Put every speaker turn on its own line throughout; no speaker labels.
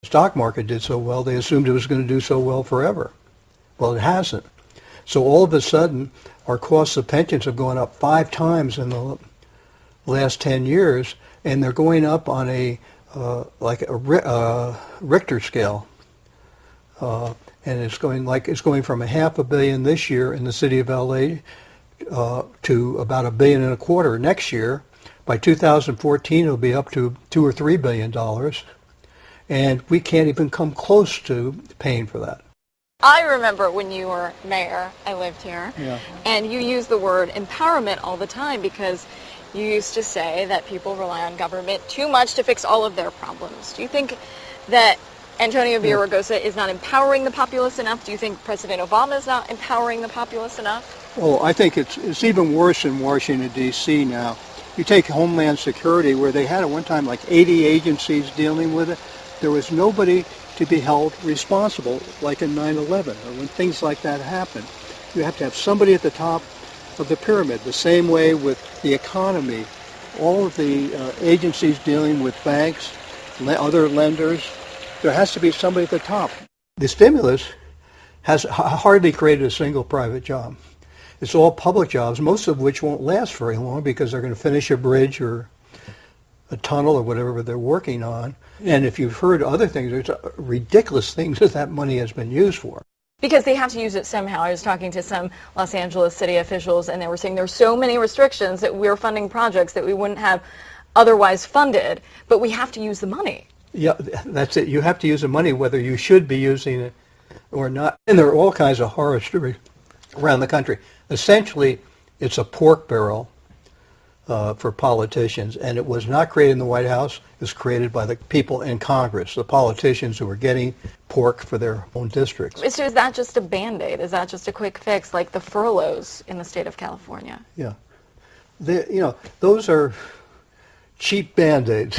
stock market did so well, they assumed it was going to do so well forever. Well, it hasn't. So all of a sudden, our costs of pensions have gone up 5 times in the last 10 years, and they're going up on a Richter scale. And it's going from $500 million this year in the city of LA to about $1.25 billion next year. By 2014, it'll be up to $2 or $3 billion, and we can't even come close to paying for that.
I remember when you were mayor, I lived here,
Yeah.
and you used the word empowerment all the time because you used to say that people rely on government too much to fix all of their problems. Do you think that Antonio Villaraigosa is not empowering the populace enough? Do you think President Obama is not empowering the populace enough?
Well, I think it's even worse in Washington, D.C. now. You take Homeland Security, where they had at one time like 80 agencies dealing with it. There was nobody to be held responsible, like in 9/11 or when things like that happen. You have to have somebody at the top of the pyramid. The same way with the economy. All of the agencies dealing with banks, other lenders, there has to be somebody at the top. The stimulus has hardly created a single private job. It's all public jobs, most of which won't last very long because they're going to finish a bridge or a tunnel or whatever they're working on. And if you've heard other things, there's ridiculous things that money has been used for.
Because they have to use it somehow. I was talking to some Los Angeles city officials, and they were saying there's so many restrictions that we're funding projects that we wouldn't have otherwise funded, but we have to use the money.
Yeah, that's it. You have to use the money whether you should be using it or not. And there are all kinds of horror stories around the country. Essentially, it's a pork barrel for politicians, and it was not created in the White House. It was created by the people in Congress, the politicians who were getting pork for their own districts.
So is that just a Band-Aid? Is that just a quick fix like the furloughs in the state of California?
Yeah. Those are cheap Band-Aids.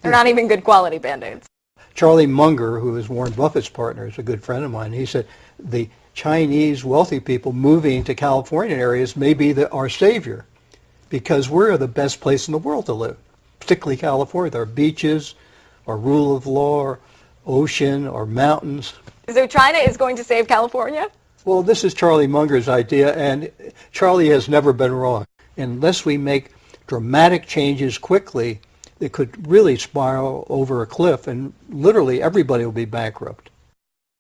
They're not even good quality Band-Aids.
Charlie Munger, who is Warren Buffett's partner, is a good friend of mine. He said the Chinese wealthy people moving to California areas may be our savior because we're the best place in the world to live, particularly California. Our beaches, our rule of law, our ocean, our mountains.
So China is going to save California?
Well, this is Charlie Munger's idea, and Charlie has never been wrong. Unless we make dramatic changes quickly, it could really spiral over a cliff, and literally everybody will be bankrupt.